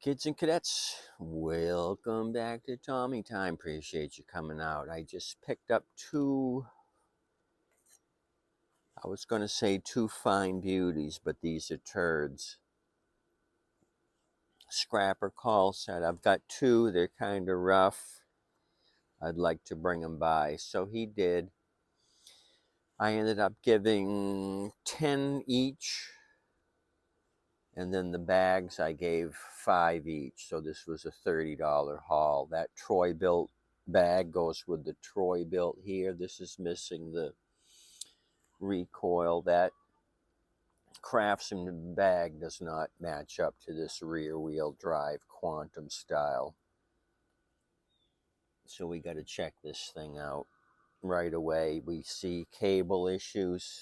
Kids and cadets, welcome back to Tommy Time. Appreciate you coming out. I just picked up I was going to say two fine beauties, but these are turds. Scrapper call said, I've got two, they're kind of rough. I'd like to bring them by. So he did. I ended up giving 10 each. And then the bags I gave 5 each. So this was a $30 haul. That Troy built bag goes with the Troy built here. This is missing the recoil. That Craftsman bag does not match up to this rear wheel drive quantum style. So we got to check this thing out right away. We see cable issues.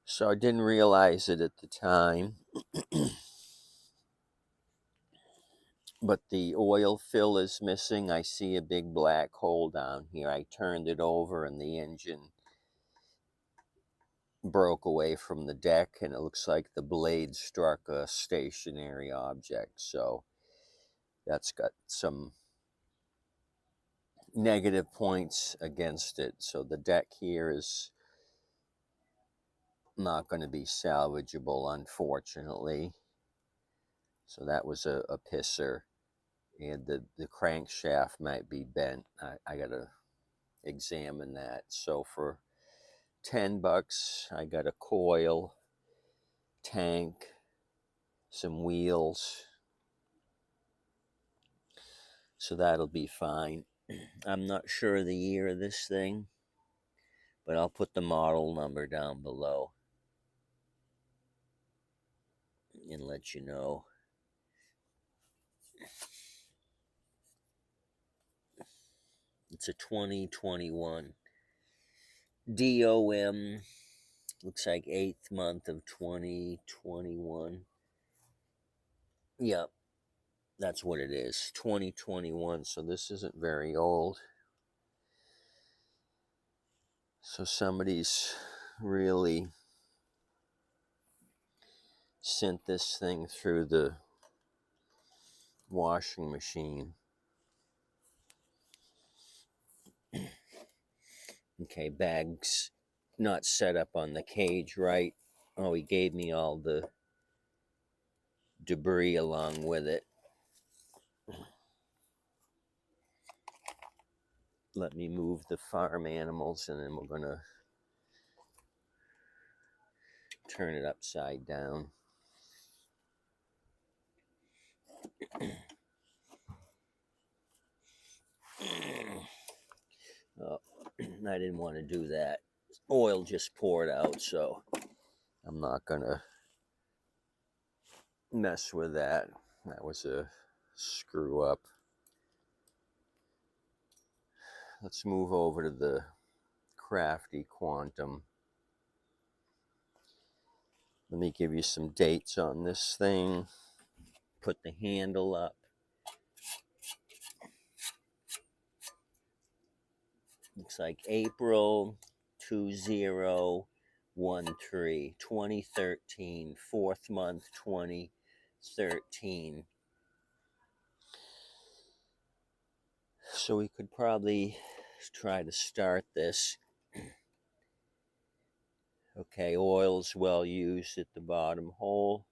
So I didn't realize it at the time. But the oil fill is missing. I see a big black hole down here. I turned it over and the engine broke away from the deck, and it looks like the blade struck a stationary object. So that's got some negative points against it. So the deck here is not going to be salvageable, unfortunately. So that was a pisser. And the crankshaft might be bent. I got to examine that. So for $10, I got a coil, tank, some wheels. So that'll be fine. I'm not sure of the year of this thing, but I'll put the model number down below and let you know. It's a 2021 DOM. Looks like 8th month of 2021. Yep, that's what it is. 2021. So this isn't very old. So somebody's really sent this thing through the washing machine. Okay, bags not set up on the cage right. Oh, he gave me all the debris along with it. Let me move the farm animals and then we're going to turn it upside down. Oh, I didn't want to do that. Oil just poured out, so I'm not going to mess with that. That was a screw up. Let's move over to the Crafty Quantum. Let me give you some dates on this thing. Put the handle up. Looks like April 2013, 2013, 4th month 2013. So we could probably try to start this. Okay, oil's well used at the bottom hole.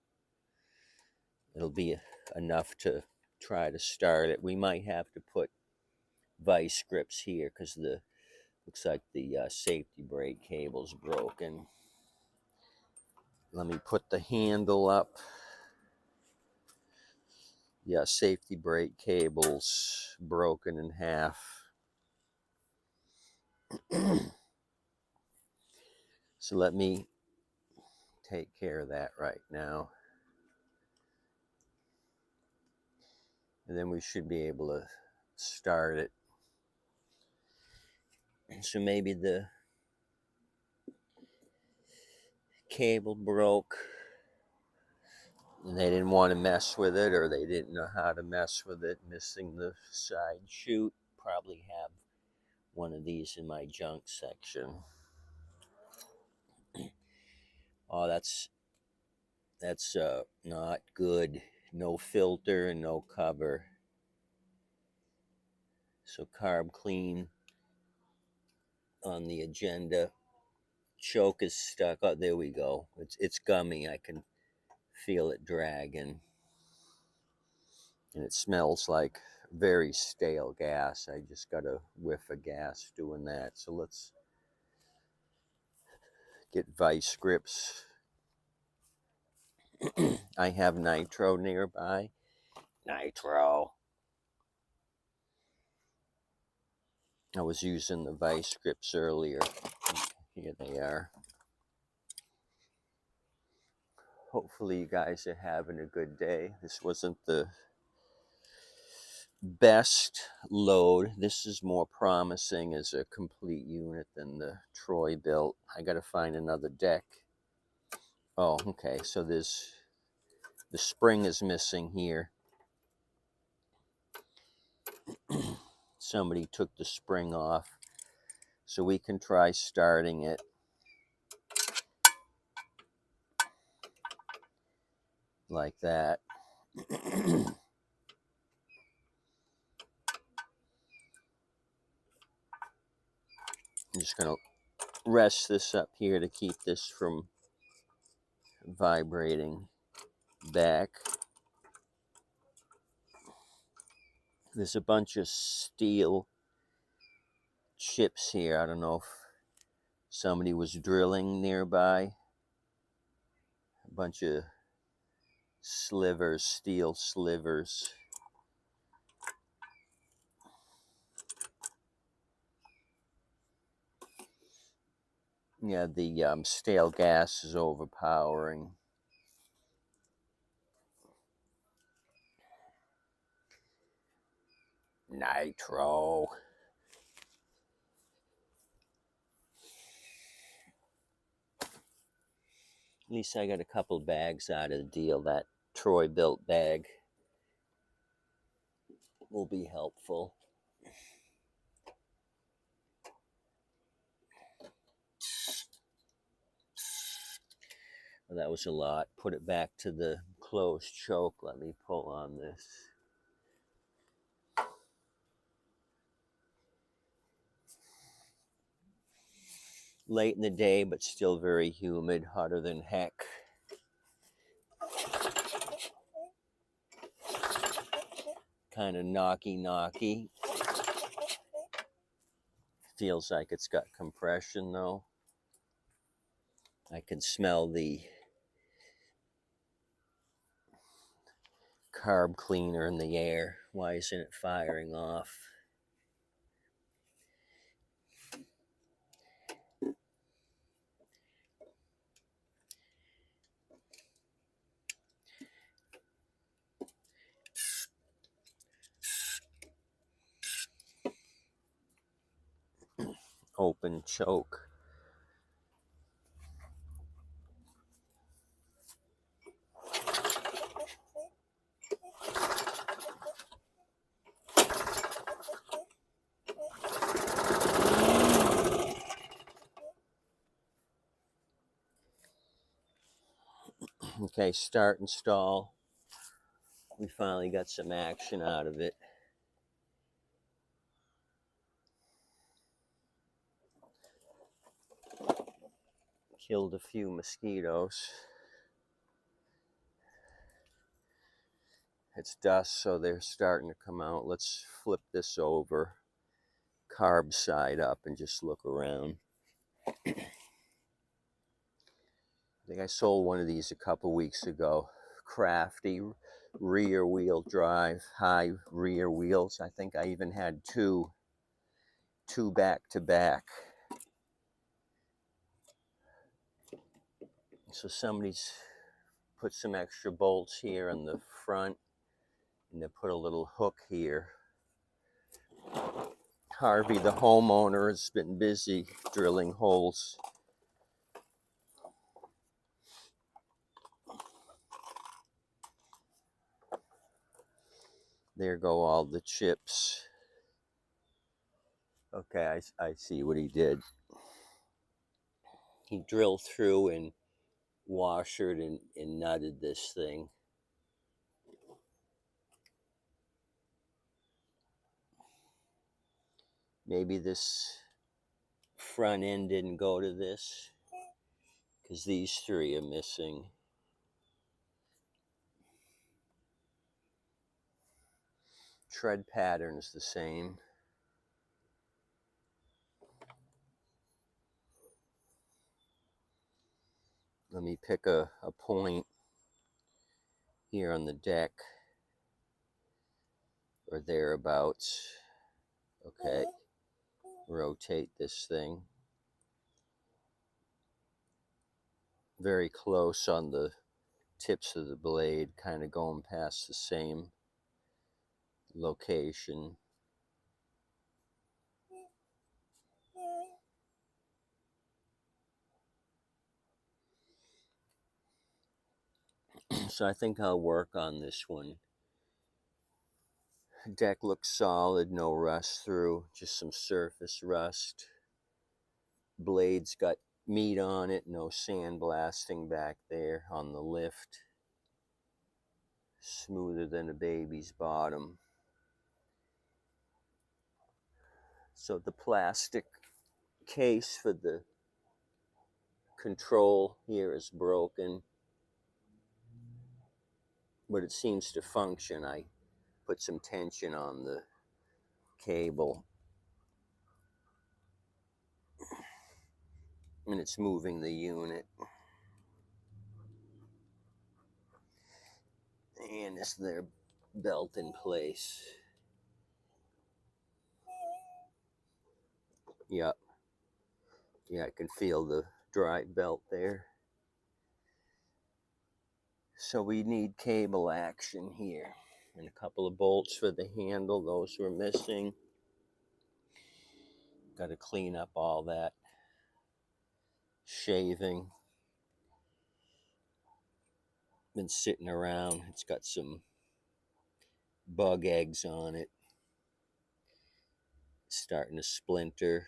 It'll be enough to try to start it. We might have to put vice grips here because the looks like the safety brake cable's broken. Let me put the handle up. Yeah, safety brake cable's broken in half. So let me take care of that right now. And then we should be able to start it. So maybe the cable broke and they didn't want to mess with it, or they didn't know how to mess with it, missing the side chute. Probably have one of these in my junk section. Oh, that's That's not good. No filter and no cover. So carb clean on the agenda. Choke is stuck. Oh, there we go. It's gummy. I can feel it dragging. And it smells like very stale gas. I just got a whiff of gas doing that. So let's get vice grips. I have nitro nearby. Nitro. I was using the vice grips earlier. Here they are. Hopefully you guys are having a good day. This wasn't the best load. This is more promising as a complete unit than the Troy built. I got to find another deck. Oh, okay. So there's the spring is missing here. Somebody took the spring off. So we can try starting it. Like that. I'm just going to rest this up here to keep this from vibrating back. There's a bunch of steel chips here. I don't know if somebody was drilling nearby. A bunch of slivers, steel slivers. Yeah, the stale gas is overpowering. Nitro. At least I got a couple bags out of the deal. That Troy built bag will be helpful. Well, that was a lot. Put it back to the closed choke. Let me pull on this. Late in the day, but still very humid, hotter than heck. Kind of knocky. Feels like it's got compression though. I can smell the carb cleaner in the air. Why isn't it firing off? Open choke. Okay, start and stall. We finally got some action out of it. Killed a few mosquitoes. It's dusk, so they're starting to come out. Let's flip this over, carb side up, and just look around. I think I sold one of these a couple weeks ago. Crafty rear wheel drive, high rear wheels. I think I even had two back to back. So somebody's put some extra bolts here in the front, and they put a little hook here. Harvey, the homeowner, has been busy drilling holes. There go all the chips. Okay, I see what he did. He drilled through and washered and nutted this thing. Maybe this front end didn't go to this because these three are missing. Tread pattern's the same. Let me pick a point here on the deck or thereabouts. Okay, rotate this thing. Very close on the tips of the blade, kind of going past the same location. So I think I'll work on this one. Deck looks solid, no rust through, just some surface rust. Blade's got meat on it, no sandblasting back there on the lift. Smoother than a baby's bottom. So the plastic case for the control here is broken, but it seems to function. I put some tension on the cable and it's moving the unit. And is their belt in place? Yep. Yeah, I can feel the dry belt there. So we need cable action here. And a couple of bolts for the handle, those were missing. Got to clean up all that shaving. Been sitting around. It's got some bug eggs on it. Starting to splinter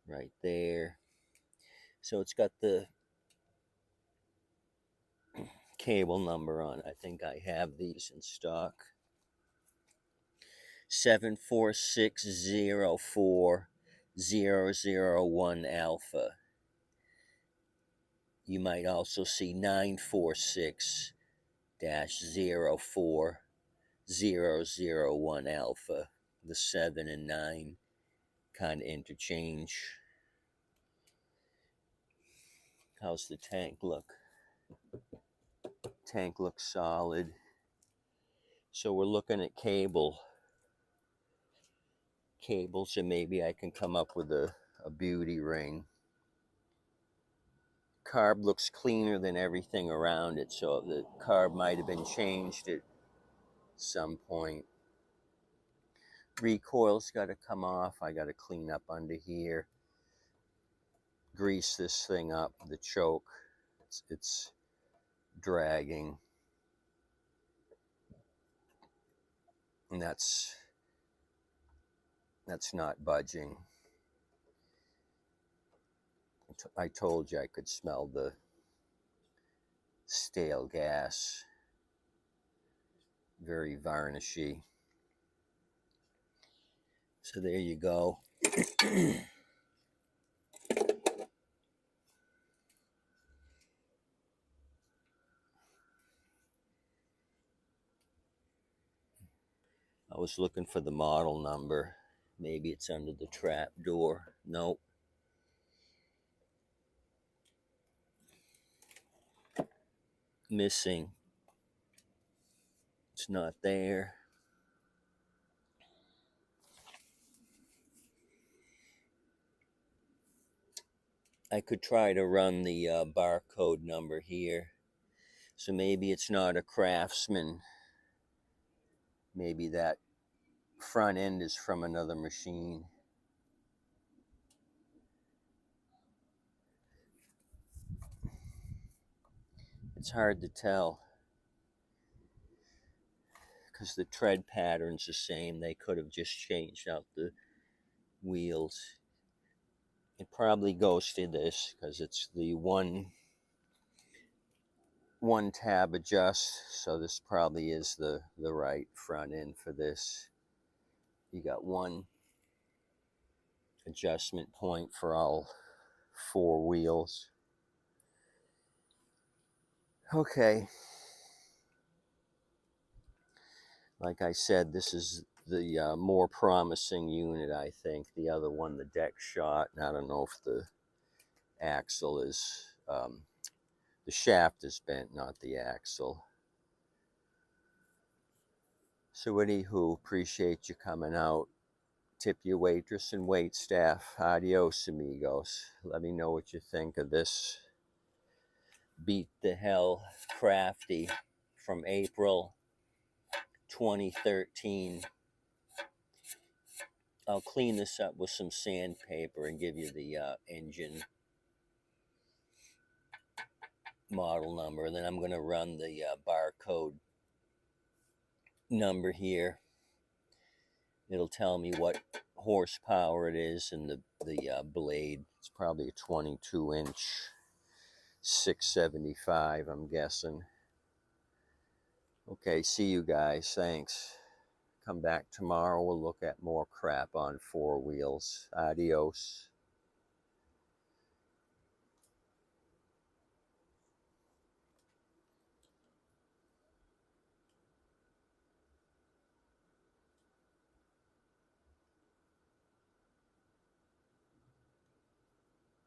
right there. So it's got the cable number on it. I think I have these in stock. 74604-001 alpha. You might also see 946-04-001 alpha. The 7 and 9 kind of interchange. How's the tank look? Tank looks solid. So we're looking at cables, and maybe I can come up with a beauty ring. Carb looks cleaner than everything around it, so the carb might have been changed at some point. Recoil's got to come off. I got to clean up under here. Grease this thing up, the choke. It's dragging. And that's not budging. I told you I could smell the stale gas. Very varnishy. So there you go. I was looking for the model number. Maybe it's under the trap door. Nope. Missing. It's not there. I could try to run the barcode number here. So maybe it's not a Craftsman. Maybe that front end is from another machine. It's hard to tell because the tread pattern's the same. They could have just changed out the wheels. It probably goes to this because it's the one one tab adjust, so this probably is the right front end for this. You got one adjustment point for all 4 wheels. Okay, like I said, this is the more promising unit, I think. The other one, the deck shot, and I don't know if the axle is, the shaft is bent, not the axle. So anywho, appreciate you coming out. Tip your waitress and wait staff. Adios, amigos. Let me know what you think of this Beat the Hell Crafty from April 2013. I'll clean this up with some sandpaper and give you the engine model number. And then I'm going to run the barcode number here. It'll tell me what horsepower it is, and the blade. It's probably a 22-inch 675, I'm guessing. Okay, see you guys. Thanks. Come back tomorrow. We'll look at more crap on 4 wheels. Adios.